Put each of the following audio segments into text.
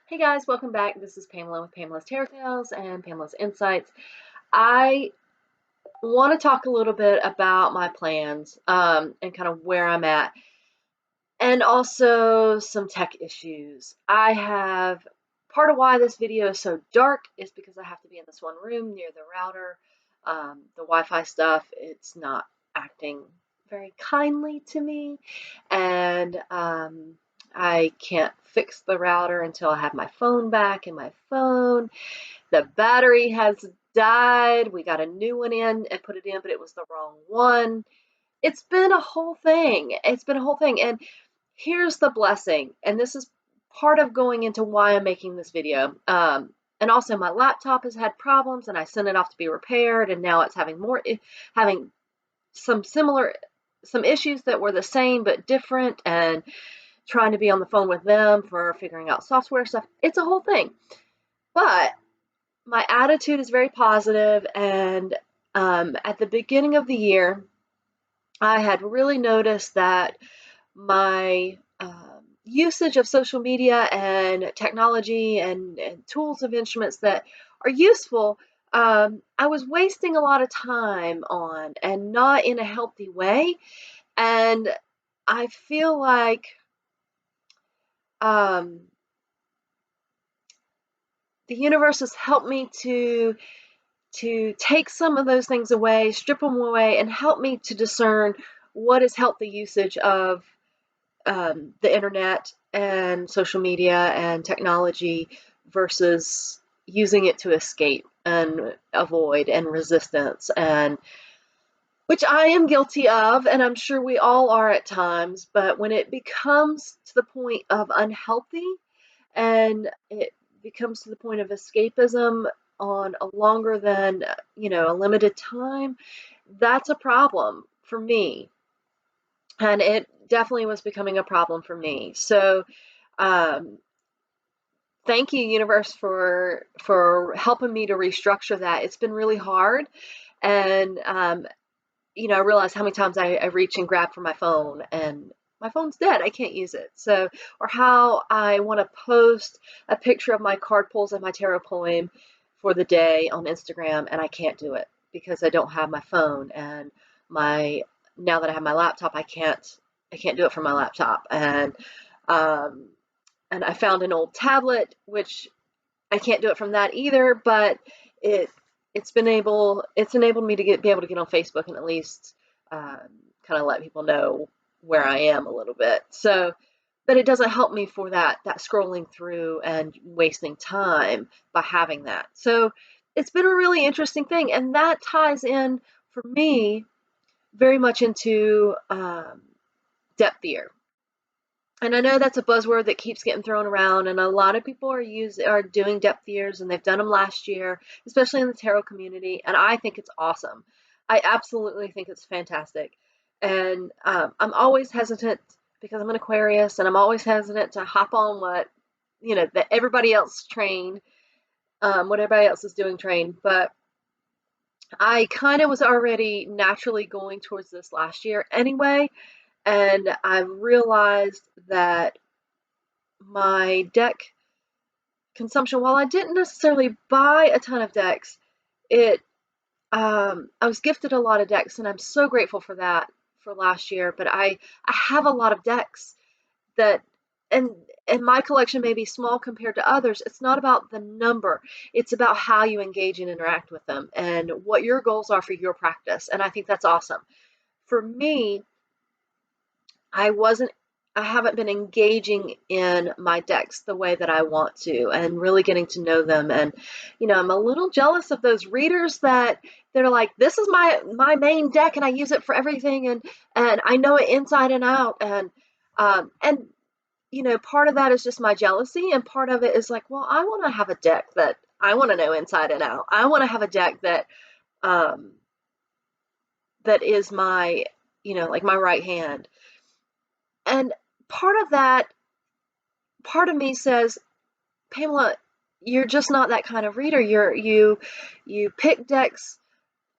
Hey guys, welcome back. This is Pamela with Pamela's Tarot Tales and Pamela's Insights. I want to talk a little bit about my plans and kind of where I'm at, and also some tech issues. I have part of why this video is so dark is because I have to be in this one room near the router. The Wi-Fi stuff, it's not acting very kindly to me, and I can't fix the router until I have my phone back. And my phone, the battery has died. We got a new one in and put it in, but it was the wrong one. It's been a whole thing. It's been a whole thing. And here's the blessing. And this is part of going into why I'm making this video. And also my laptop has had problems and I sent it off to be repaired, and now it's having some issues that were the same but different, and trying to be on the phone with them for figuring out software stuff. It's a whole thing. But my attitude is very positive, and at the beginning of the year, I had really noticed that my usage of social media and technology and tools of instruments that are useful, I was wasting a lot of time on, and not in a healthy way. And I feel like um, the universe has helped me to take some of those things away, strip them away, and help me to discern what is healthy usage of the internet and social media and technology versus using it to escape and avoid and resistance, and which I am guilty of, and I'm sure we all are at times. But when it becomes to the point of unhealthy, and it becomes to the point of escapism on a longer than a limited time, that's a problem for me. And it definitely was becoming a problem for me. So um, thank you, universe, for helping me to restructure that. It's been really hard. And I realize how many times I reach and grab for my phone, and my phone's dead. I can't use it. So, or how I want to post a picture of my card pulls and my tarot poem for the day on Instagram, and I can't do it because I don't have my phone. And my now that I have my laptop, I can't do it from my laptop. Um, and I found an old tablet, which I can't do it from that either. But it it's enabled me to be able to get on Facebook and at least kind of let people know where I am a little bit. So, but it doesn't help me for that scrolling through and wasting time by having that. So it's been a really interesting thing, and that ties in for me very much into depth fear. And I know that's a buzzword that keeps getting thrown around, and a lot of people are doing depth years, and they've done them last year, especially in the tarot community. And I think it's awesome. I absolutely think it's fantastic. And I'm always hesitant because I'm an Aquarius, and I'm always hesitant to hop on that everybody else train, what everybody else is doing train. But I kind of was already naturally going towards this last year anyway, and I've realized that my deck consumption, while I didn't necessarily buy a ton of decks, it I was gifted a lot of decks, and I'm so grateful for that for last year. But I have a lot of decks that, and my collection may be small compared to others. It's not about the number. It's about how you engage and interact with them and what your goals are for your practice. And I think that's awesome. For me, I wasn't I haven't been engaging in my decks the way that I want to, and really getting to know them. And I'm a little jealous of those readers that they're like, this is my main deck and I use it for everything, and I know it inside and out. And part of that is just my jealousy, and part of it is like, well, I want to have a deck that I want to know inside and out. I want to have a deck um that is my like my right hand. And part of that, part of me says, Pamela, you're just not that kind of reader. You pick decks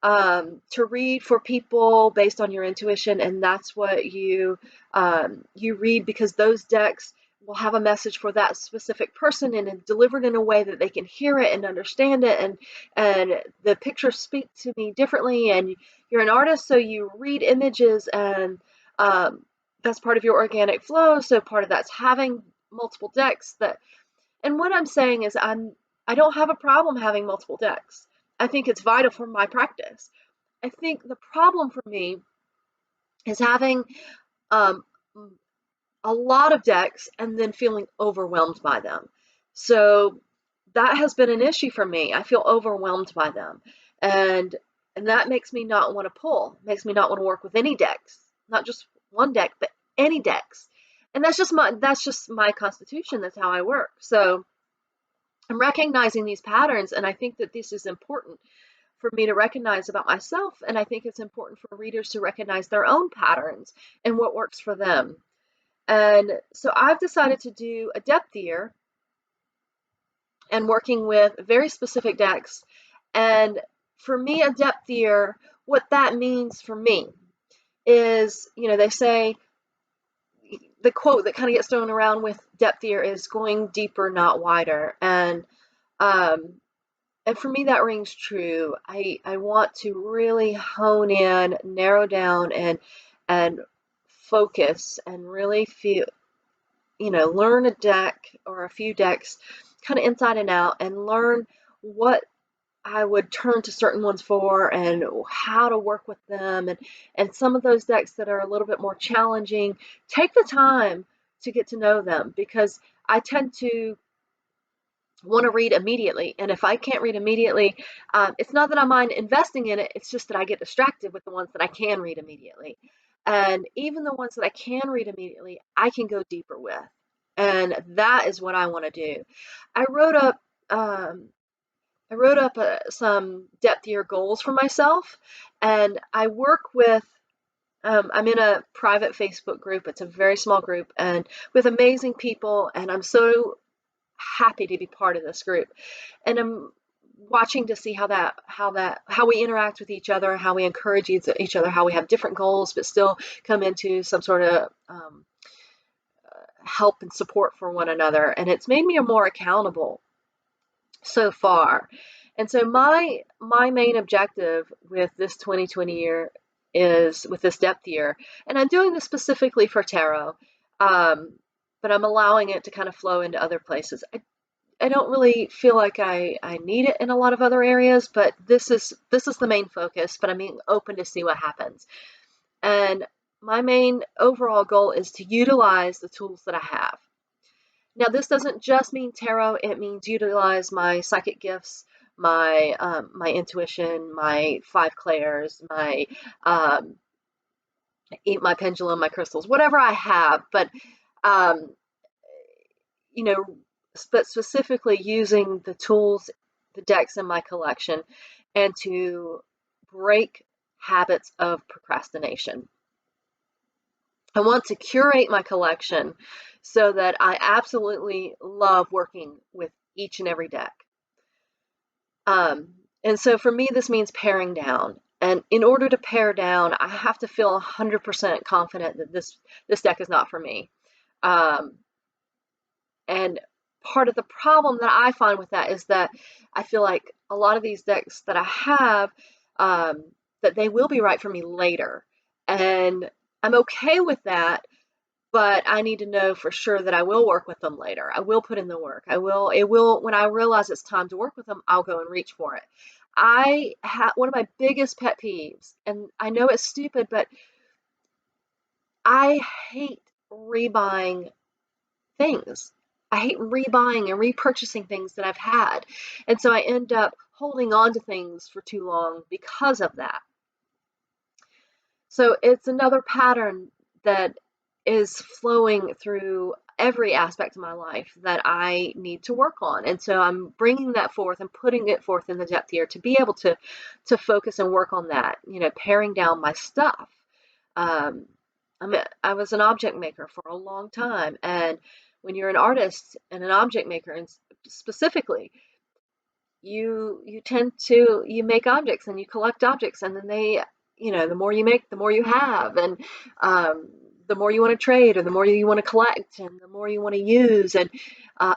to read for people based on your intuition, and that's what you read, because those decks will have a message for that specific person and delivered in a way that they can hear it and understand it, and the pictures speak to me differently. And you're an artist, so you read images, and that's part of your organic flow. So part of that's having multiple decks. And what I'm saying is I don't have a problem having multiple decks. I think it's vital for my practice. I think the problem for me is having um, a lot of decks and then feeling overwhelmed by them. So that has been an issue for me. I feel overwhelmed by them. And that makes me not want to pull, makes me not want to work with any decks, not just one deck, but any decks. And that's just my constitution. That's how I work. So I'm recognizing these patterns, and I think that this is important for me to recognize about myself, and I think it's important for readers to recognize their own patterns and what works for them. And so I've decided to do a depth year and working with very specific decks. And for me, a depth year, what that means for me is, they say the quote that kind of gets thrown around with depth year is going deeper, not wider. And for me, that rings true. I want to really hone in, narrow down, and focus and really feel, learn a deck or a few decks kind of inside and out, and learn what I would turn to certain ones for and how to work with them. And some of those decks that are a little bit more challenging, take the time to get to know them, because I tend to want to read immediately. And if I can't read immediately, it's not that I mind investing in it, it's just that I get distracted with the ones that I can read immediately. And even the ones that I can read immediately, I can go deeper with. And that is what I want to do. I wrote up some depth year goals for myself, and I work with. I'm in a private Facebook group. It's a very small group, and with amazing people, and I'm so happy to be part of this group. And I'm watching to see how we interact with each other, how we encourage each other, how we have different goals but still come into some sort of help and support for one another. And it's made me more accountable so far. And so my main objective with this 2020 year is with this depth year, and I'm doing this specifically for tarot, but I'm allowing it to kind of flow into other places. I don't really feel like I need it in a lot of other areas, but this is the main focus, but I'm being open to see what happens. And my main overall goal is to utilize the tools that I have. Now, this doesn't just mean tarot, it means utilize my psychic gifts, my intuition, my 5 clairs, my pendulum, my crystals, whatever I have, but you know, but specifically using the tools, the decks in my collection, and to break habits of procrastination. I want to curate my collection so that I absolutely love working with each and every deck. And so for me, this means paring down. And in order to pare down, I have to feel 100% confident that this deck is not for me. And part of the problem that I find with that is that I feel like a lot of these decks that I have, that they will be right for me later. And I'm okay with that, but I need to know for sure that I will work with them later. I will put in the work. When I realize it's time to work with them, I'll go and reach for it. One of my biggest pet peeves, and I know it's stupid, but I hate rebuying things. I hate rebuying and repurchasing things that I've had. And so I end up holding on to things for too long because of that. So it's another pattern that is flowing through every aspect of my life that I need to work on. And so I'm bringing that forth and putting it forth in the depth here to be able to focus and work on that, paring down my stuff. I was an object maker for a long time, and when you're an artist and an object maker, and specifically, you make objects and you collect objects, and then the more you make, the more you have, and the more you want to trade, or the more you want to collect, and the more you want to use. And uh,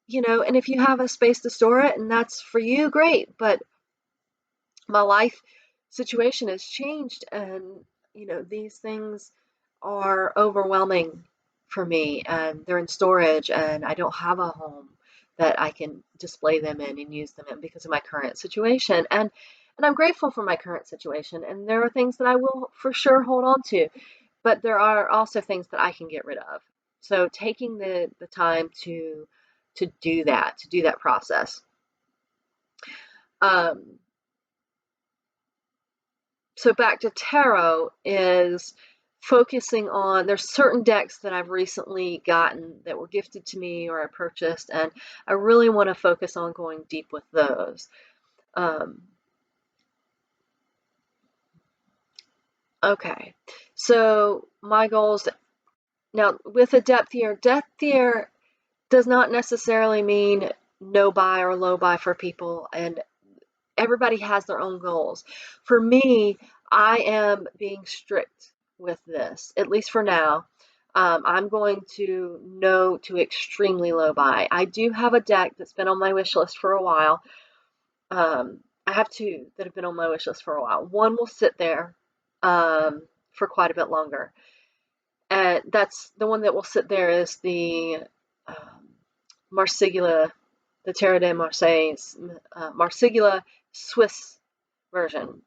and if you have a space to store it and that's for you, great. But my life situation has changed, and these things are overwhelming for me, and they're in storage, and I don't have a home that I can display them in and use them in because of my current situation. And I'm grateful for my current situation, and there are things that I will for sure hold on to, but there are also things that I can get rid of. So taking the time to do that process. Um, so back to tarot is focusing on, there's certain decks that I've recently gotten that were gifted to me or I purchased, and I really want to focus on going deep with those. Okay, so my goals now with a depth tier does not necessarily mean no buy or low buy for people, and everybody has their own goals. For me, I am being strict with this, at least for now. I'm going to no to extremely low buy. I do have a deck that's been on my wish list for a while. I have two that have been on my wish list for a while. One will sit there for quite a bit longer. And that's the one that will sit there is the Marsigula, the Terre de Marseille, Marsigula Swiss version.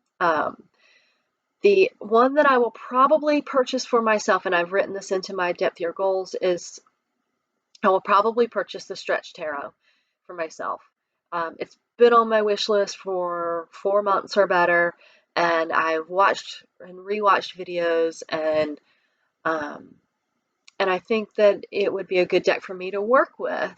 The one that I will probably purchase for myself, and I've written this into my depth year goals, is I will probably purchase the Stretch Tarot for myself. It's been on my wish list for 4 months or better, and I've watched and rewatched videos, and I think that it would be a good deck for me to work with.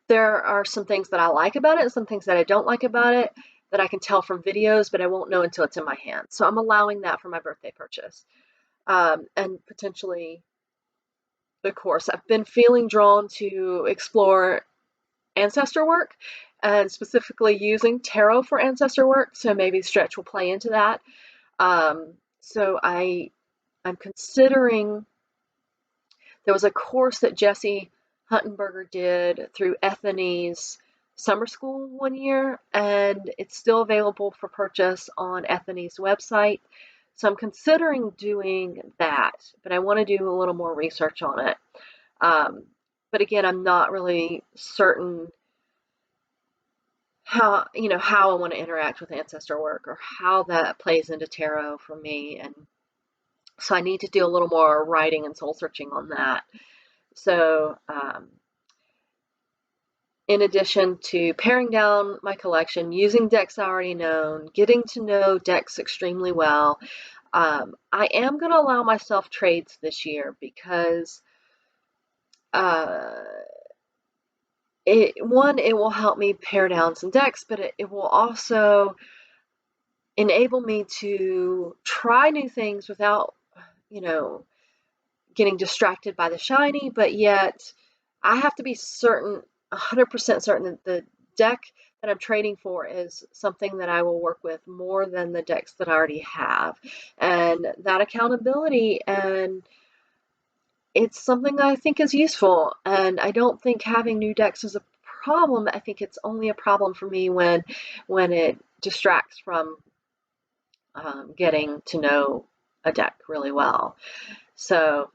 There are some things that I like about it and some things that I don't like about it that I can tell from videos, but I won't know until it's in my hand. So I'm allowing that for my birthday purchase. And potentially, of course, I've been feeling drawn to explore ancestor work and specifically using tarot for ancestor work. So maybe Stretch will play into that. I'm considering, there was a course that Jesse Huttenberger did through Ethany's summer school one year, and it's still available for purchase on Ethany's website. So I'm considering doing that, but I want to do a little more research on it. But again, I'm not really certain how I want to interact with ancestor work or how that plays into tarot for me, and so I need to do a little more writing and soul searching on that. So in addition to paring down my collection, using decks I already know, getting to know decks extremely well, I am going to allow myself trades this year because it will help me pare down some decks, but it will also enable me to try new things without, getting distracted by the shiny, but yet I have to be certain, 100% certain that the deck that I'm trading for is something that I will work with more than the decks that I already have. And that accountability, and it's something that I think is useful. And I don't think having new decks is a problem. I think it's only a problem for me when it distracts from getting to know a deck really well. So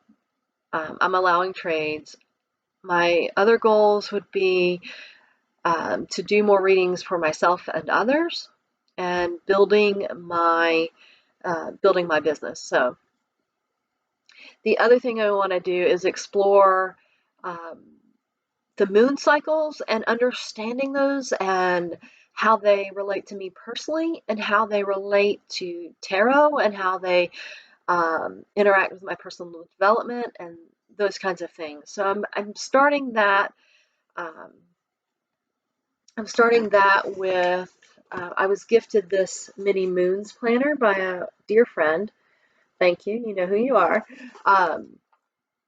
I'm allowing trades. My other goals would be to do more readings for myself and others, and building my business. So the other thing I want to do is explore the moon cycles and understanding those and how they relate to me personally, and how they relate to tarot, and how they interact with my personal development and those kinds of things. So I'm starting that. I'm starting that with. I was gifted this mini moons planner by a dear friend. Thank you. You know who you are.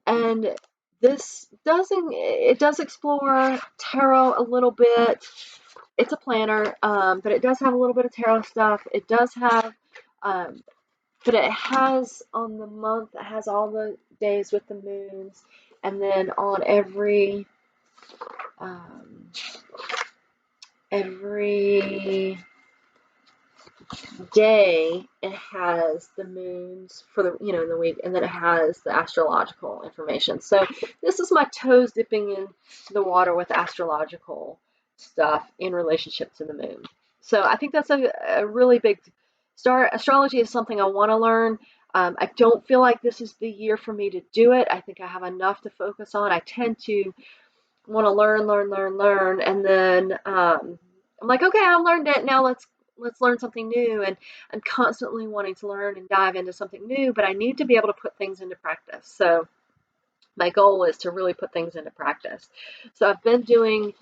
And this does explore tarot a little bit. It's a planner, but it does have a little bit of tarot stuff. It does have, but it has on the month. It has all days with the moons, and then on um, every day it has the moons for the in the week, and then it has the astrological information. So this is my toes dipping into the water with astrological stuff in relationship to the moon. So I think that's a really big start. Astrology is something I want to learn. I don't feel like this is the year for me to do it. I think I have enough to focus on. I tend to want to learn, and then I'm like, okay, I've learned it. Now let's learn something new. And I'm constantly wanting to learn and dive into something new, but I need to be able to put things into practice. So my goal is to really put things into practice. So I've been doing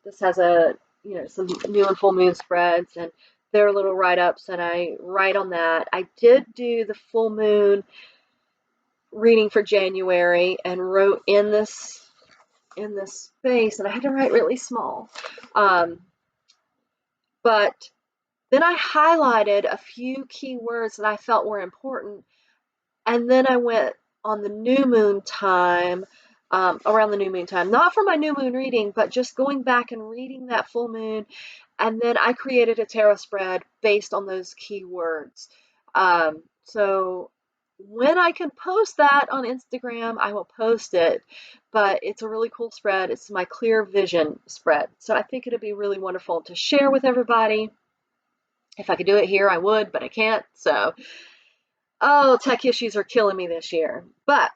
this has some new and full moon spreads, and they're little write-ups, and I write on that. I did do the full moon reading for January and wrote in this space, and I had to write really small. But then I highlighted a few key words that I felt were important, and then I went on the new moon time, around the new moon time, not for my new moon reading, but just going back and reading that full moon, and then I created a tarot spread based on those key words. So when I can post that on Instagram, I will post it, but it's a really cool spread. It's my clear vision spread. So I think it'd be really wonderful to share with everybody. If I could do it here, I would, but I can't. So, tech issues are killing me this year. But,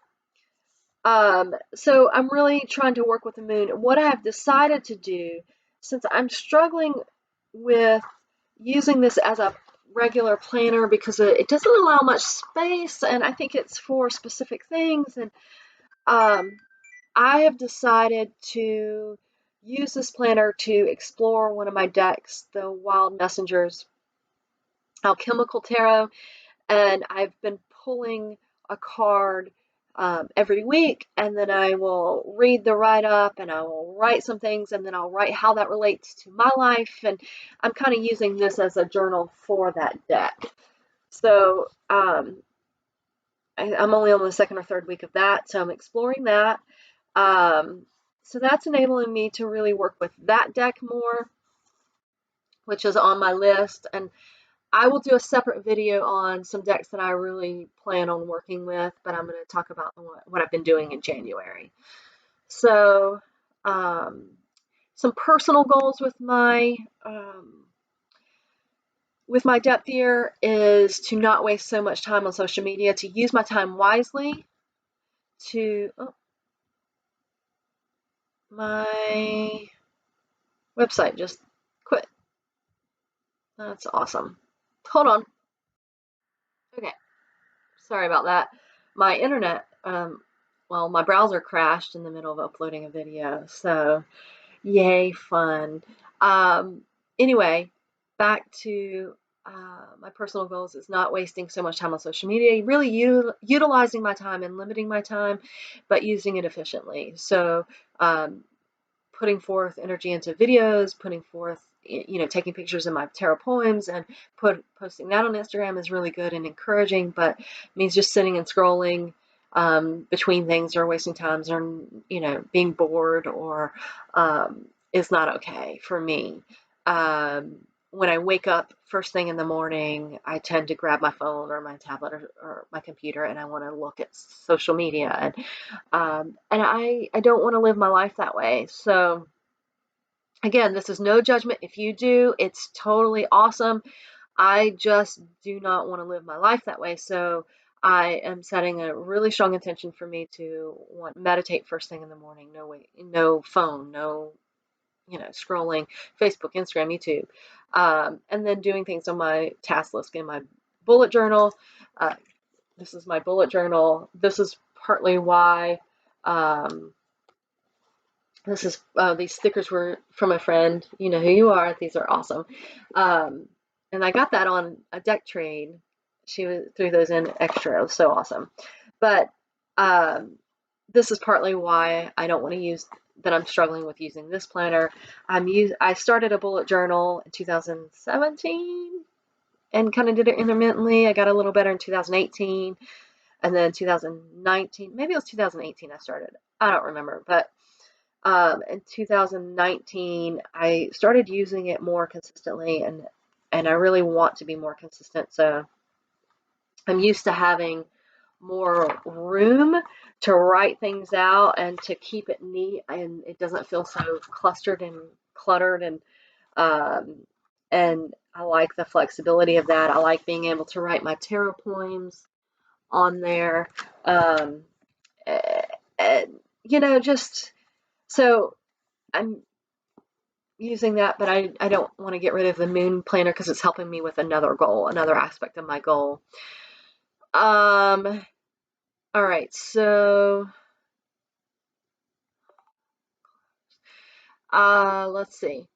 so I'm really trying to work with the moon. What I've decided to do, since I'm struggling with using this as a regular planner because it doesn't allow much space, and I think it's for specific things, and I have decided to use this planner to explore one of my decks, the Wild Messengers Alchemical Tarot, and I've been pulling a card every week, and then I will read the write-up, and I will write some things, and then I'll write how that relates to my life, and I'm kind of using this as a journal for that deck. So I'm only on the second or third week of that, so I'm exploring that. So that's enabling me to really work with that deck more, which is on my list, and I will do a separate video on some decks that I really plan on working with, but I'm going to talk about what I've been doing in January. So, some personal goals with my depth year is to not waste so much time on social media, to use my time wisely, my website just quit. That's awesome. Hold on. Okay. Sorry about that. My internet, well, my browser crashed in the middle of uploading a video, so yay, fun. Anyway, back to my personal goals is not wasting so much time on social media, really utilizing my time and limiting my time, but using it efficiently. So, putting forth energy into videos, putting forth, taking pictures of my tarot poems and posting that on Instagram is really good and encouraging, but means just sitting and scrolling between things or wasting times or, being bored or is not okay for me. When I wake up first thing in the morning, I tend to grab my phone or my tablet or my computer, and I want to look at social media, and I don't want to live my life that way. So again, this is no judgment. If you do, it's totally awesome. I just do not want to live my life that way. So I am setting a really strong intention for me to meditate first thing in the morning. No phone, no scrolling Facebook, Instagram, YouTube, and then doing things on my task list in my bullet journal. This is my bullet journal. This is partly why these stickers were from a friend. You know who you are. These are awesome. And I got that on a deck trade. She threw those in extra. It was so awesome. But this is partly why I don't want to use that. I'm struggling with using this planner. I started a bullet journal in 2017 and kind of did it intermittently. I got a little better in 2018. And then 2019, maybe it was 2018 I started. I don't remember, but in 2019 I started using it more consistently, and I really want to be more consistent. So I'm used to having more room to write things out and to keep it neat, and it doesn't feel so clustered and cluttered, um, and I like the flexibility of that. I like being able to write my tarot poems on there. Um, and, just so I'm using that, but I don't want to get rid of the moon planner because it's helping me with another goal, another aspect of my goal. All right, so let's see.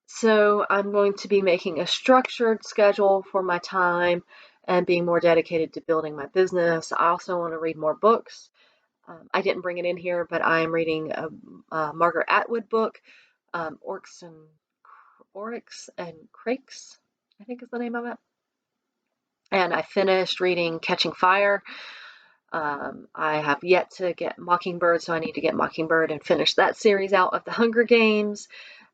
So I'm going to be making a structured schedule for my time and being more dedicated to building my business. I also want to read more books. I didn't bring it in here, but I am reading a Margaret Atwood book, Oryx and Crakes, I think is the name of it. And I finished reading Catching Fire. I have yet to get Mockingbird, so I need to get Mockingbird and finish that series out of the Hunger Games.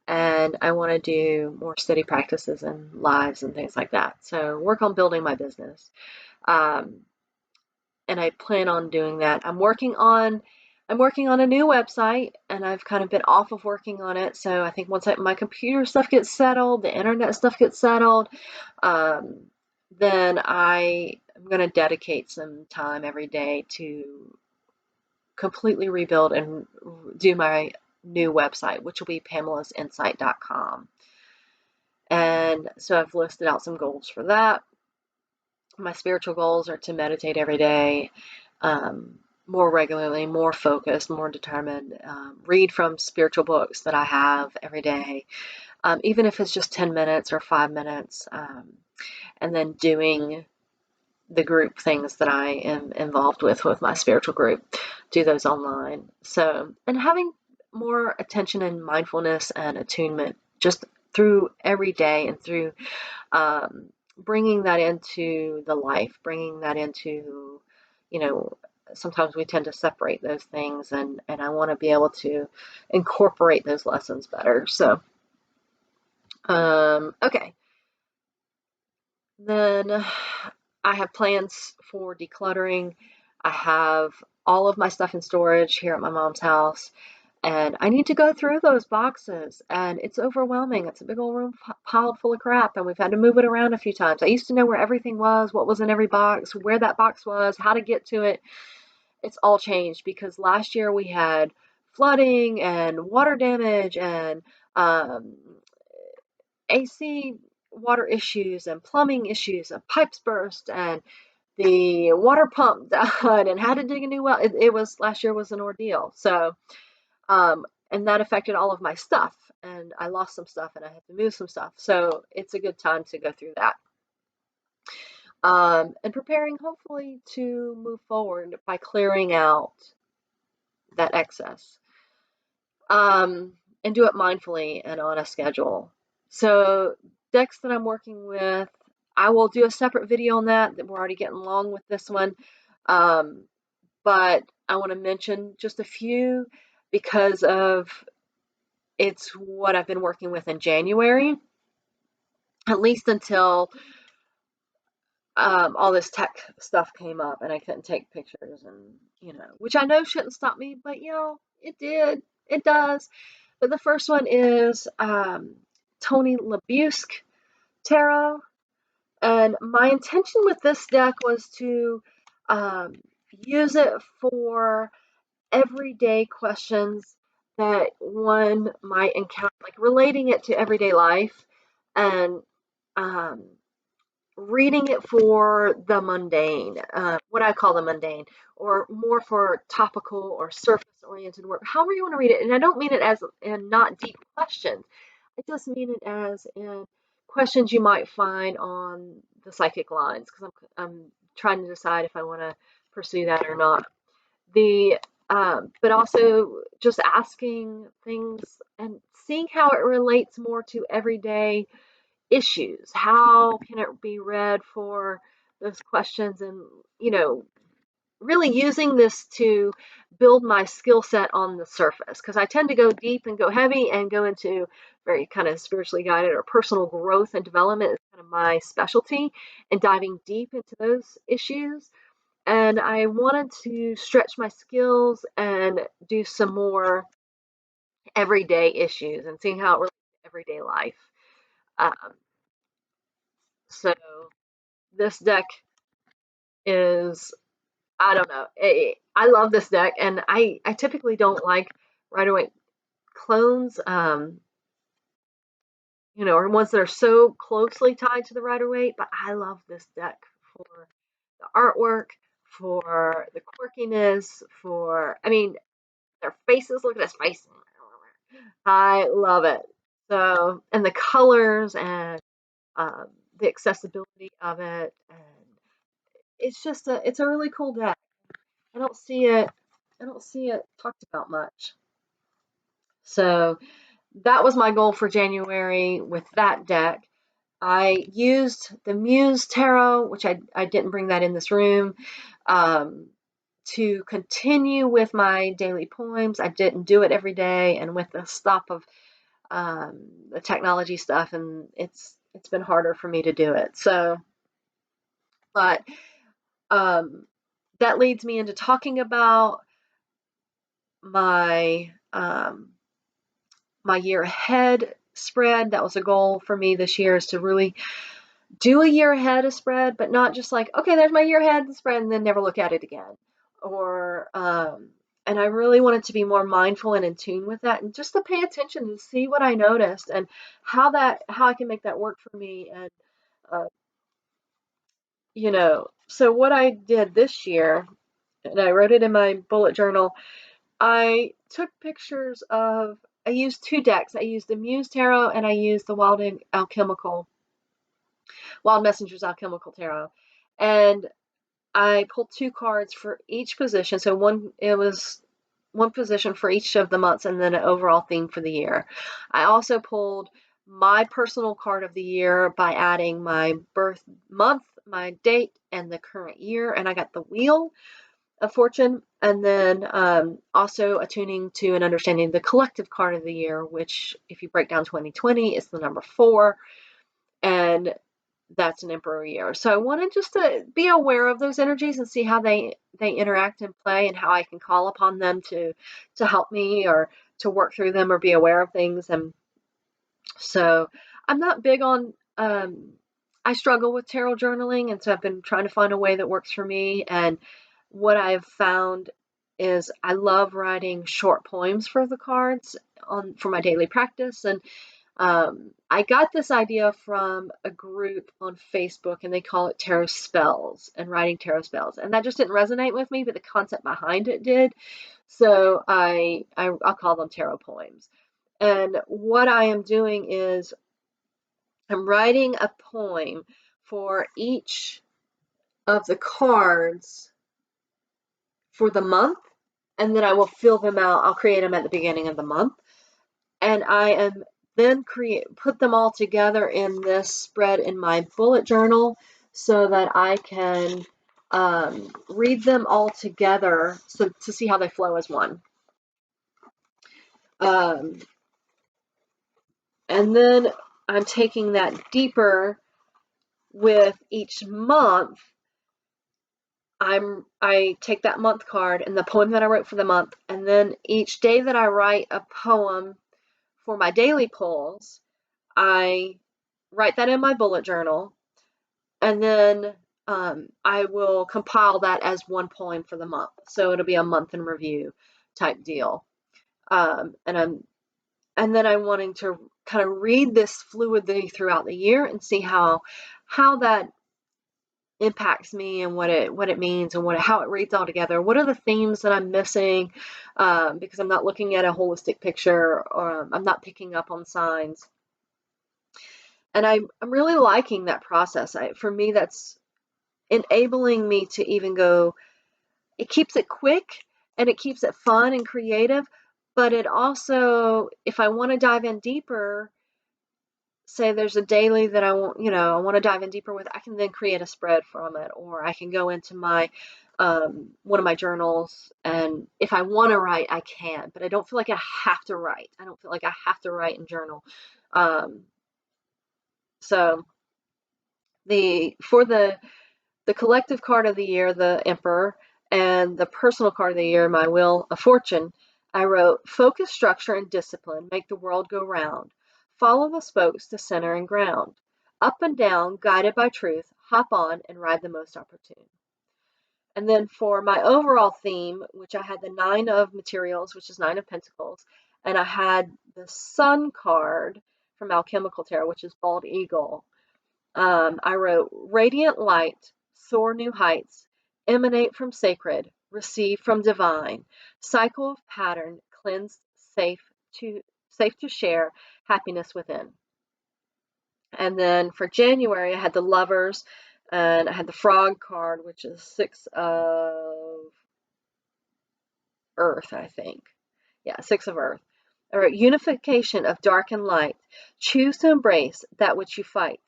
And I want to do more study practices and lives and things like that. So work on building my business. Um, and I plan on doing that. I'm working on a new website, and I've kind of been off of working on it. So I think once my computer stuff gets settled, the internet stuff gets settled, then I am going to dedicate some time every day to completely rebuild and do my new website, which will be pamelasinsight.com. And so I've listed out some goals for that. My spiritual goals are to meditate every day, more regularly, more focused, more determined, read from spiritual books that I have every day, even if it's just 10 minutes or 5 minutes, and then doing the group things that I am involved with my spiritual group, do those online. So, and having more attention and mindfulness and attunement just through every day, and through bringing that into the life, bringing that into, sometimes we tend to separate those things, and I want to be able to incorporate those lessons better. So, okay. Then I have plans for decluttering. I have all of my stuff in storage here at my mom's house, and I need to go through those boxes, and it's overwhelming. It's a big old room piled full of crap, and we've had to move it around a few times. I used to know where everything was, what was in every box, where that box was, how to get to it. It's all changed because last year we had flooding and water damage and um, AC water issues and plumbing issues and pipes burst and the water pump died and had to dig a new well. It was, last year was an ordeal. So, and that affected all of my stuff, and I lost some stuff and I had to move some stuff. So it's a good time to go through that. And preparing hopefully to move forward by clearing out that excess. And do it mindfully and on a schedule. So decks that I'm working with, I will do a separate video on that. We're already getting long with this one. But I want to mention just a few because of it's what I've been working with in January, at least until all this tech stuff came up and I couldn't take pictures, and which I know shouldn't stop me, but it did. It does. But the first one is Tony Labusk Tarot. And my intention with this deck was to use it for everyday questions that one might encounter, like relating it to everyday life, and um, reading it for the mundane, what I call the mundane, or more for topical or surface-oriented work, however you want to read it. And I don't mean it as in not deep questions. I just mean it as in questions you might find on the psychic lines, because I'm trying to decide if I want to pursue that or not. But also just asking things and seeing how it relates more to everyday issues. How can it be read for those questions and, really using this to build my skill set on the surface, because I tend to go deep and go heavy and go into very kind of spiritually guided or personal growth and development is kind of my specialty, and diving deep into those issues. And I wanted to stretch my skills and do some more everyday issues and seeing how it relates to everyday life. Um, so this deck is, I don't know, I love this deck, and I typically don't like Rider Waite clones, or ones that are so closely tied to the Rider Waite, but I love this deck for the artwork, for the quirkiness, I mean, their faces, look at his face. I love it. So, and the colors and um, the accessibility of it, and it's a really cool deck. I don't see it I don't see it talked about much. So that was my goal for January with that deck. I used the Muse Tarot, which I didn't bring that in this room, um, to continue with my daily poems. I didn't do it every day, and with the stop of the technology stuff, and it's been harder for me to do it. So, but um, that leads me into talking about my my year ahead spread. That was a goal for me this year, is to really do a year ahead of spread, but not just like, okay, there's my year ahead spread and then never look at it again. Or and I really wanted to be more mindful and in tune with that, and just to pay attention and see what I noticed and how I can make that work for me. And uh, so what I did this year, and I wrote it in my bullet journal, I took pictures of, I used two decks. I used the Muse Tarot and I used the Wild Messengers Alchemical Tarot. And I pulled two cards for each position. So it was one position for each of the months and then an overall theme for the year. I also pulled my personal card of the year by adding my birth month, my date, and the current year. And I got the Wheel of Fortune, and then also attuning to and understanding the collective card of the year, which, if you break down 2020, is the number 4, and that's an Emperor year. So I wanted just to be aware of those energies and see how they interact and play, and how I can call upon them to help me or to work through them or be aware of things. And so I'm not big on. I struggle with tarot journaling, and so I've been trying to find a way that works for me. And what I've found is I love writing short poems for the cards for my daily practice. And I got this idea from a group on Facebook, and they call it tarot spells and writing tarot spells. And that just didn't resonate with me, but the concept behind it did. So I'll call them tarot poems. And what I am doing is I'm writing a poem for each of the cards for the month, and then I will fill them out. I'll create them at the beginning of the month, and I am then put them all together in this spread in my bullet journal, so that I can read them all together, so to see how they flow as one. Um, and then I'm taking that deeper with each month. I take that month card and the poem that I wrote for the month, and then each day that I write a poem for my daily pulls, I write that in my bullet journal, and then I will compile that as one poem for the month. So it'll be a month in review type deal. And then I'm wanting to kind of read this fluidly throughout the year and see how that impacts me, and what it means, and how it reads all together. What are the themes that I'm missing? Because I'm not looking at a holistic picture, or I'm not picking up on signs. And I'm really liking that process. For me, that's enabling me to even go. It keeps it quick and it keeps it fun and creative, but it also, if I want to dive in deeper, say there's a daily that I want, I want to dive in deeper with, I can then create a spread from it, or I can go into my one of my journals, and if I want to write, I can, but I don't feel like I have to write. I don't feel like I have to write and journal. Um, so the collective card of the year, the Emperor, and the personal card of the year, my Wheel of Fortune, I wrote, focus, structure, and discipline make the world go round. Follow the spokes to center and ground. Up and down, guided by truth, hop on and ride the most opportune. And then for my overall theme, which I had the Nine of Materials, which is Nine of Pentacles, and I had the Sun card from Alchemical Tarot, which is Bald Eagle. I wrote, radiant light, soar new heights, emanate from sacred, receive from divine, cycle of pattern, cleansed, safe to share, happiness within. And then for January, I had the Lovers, and I had the Frog card, which is Six of Earth, I think. Yeah, Six of Earth. All right, unification of dark and light. Choose to embrace that which you fight.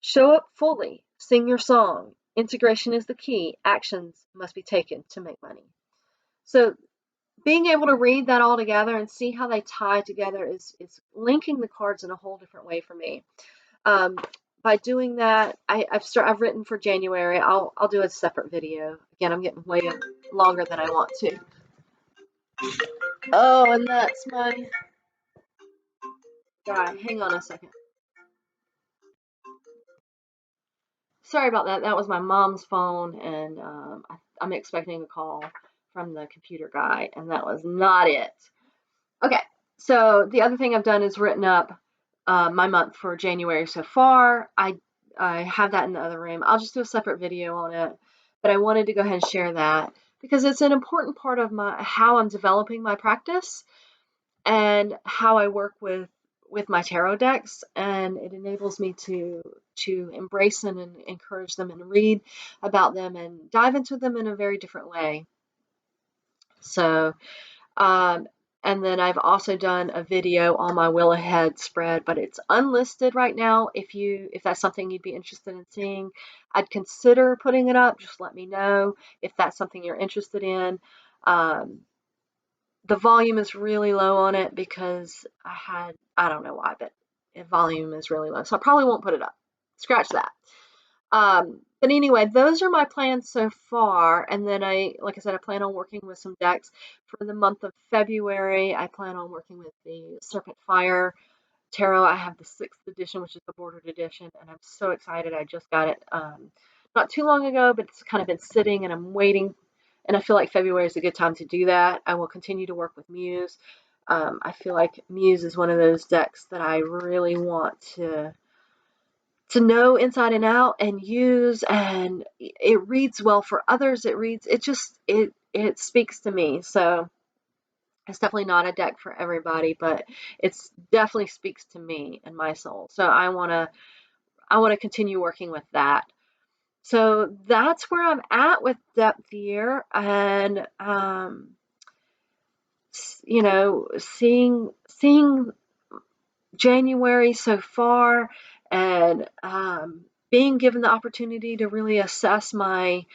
Show up fully. Sing your song. Integration is the key. Actions must be taken to make money. So being able to read that all together and see how they tie together is linking the cards in a whole different way for me. By doing that, I've written for January. I'll do a separate video. Again, I'm getting way longer than I want to. Oh, and that's my guy. Hang on a second. Sorry about that. That was my mom's phone, and I'm expecting a call from the computer guy, and that was not it. Okay, so the other thing I've done is written up my month for January so far. I have that in the other room. I'll just do a separate video on it, but I wanted to go ahead and share that because it's an important part of how I'm developing my practice and how I work with my tarot decks, and it enables me to embrace them and encourage them and read about them and dive into them in a very different way. So and then I've also done a video on my Wheel Ahead spread, but it's unlisted right now. If that's something you'd be interested in seeing, I'd consider putting it up. Just let me know if that's something you're interested in. The volume is really low on it because I don't know why, but the volume is really low. So I probably won't put it up. Scratch that. But anyway, those are my plans so far. And then like I said, I plan on working with some decks for the month of February. I plan on working with the Serpent Fire Tarot. I have the 6th edition, which is the bordered edition, and I'm so excited. I just got it not too long ago, but it's kind of been sitting and I'm waiting. And I feel like February is a good time to do that. I will continue to work with Muse. I feel like Muse is one of those decks that I really want to know inside and out and use, and it reads well for others. It speaks to me. So it's definitely not a deck for everybody, but it's definitely speaks to me and my soul. So I want to continue working with that. So that's where I'm at with depth year, and seeing January so far, and being given the opportunity to really assess my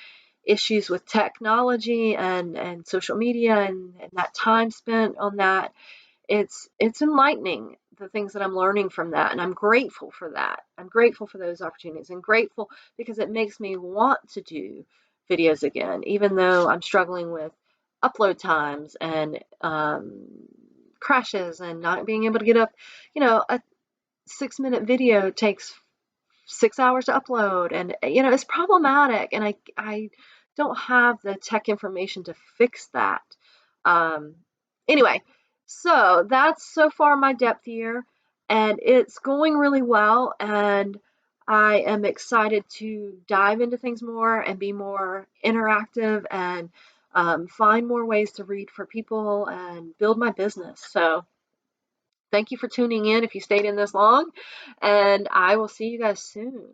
issues with technology and social media, and that time spent on that. It's enlightening, the things that I'm learning from that, and I'm grateful for that. I'm grateful for those opportunities, and grateful because it makes me want to do videos again, even though I'm struggling with upload times and crashes and not being able to get up. A 6-minute video takes 6 hours to upload, and it's problematic, and I don't have the tech information to fix that. Anyway, so that's so far my depth year, and it's going really well, and I am excited to dive into things more and be more interactive, and find more ways to read for people and build my business. So thank you for tuning in if you stayed in this long, and I will see you guys soon.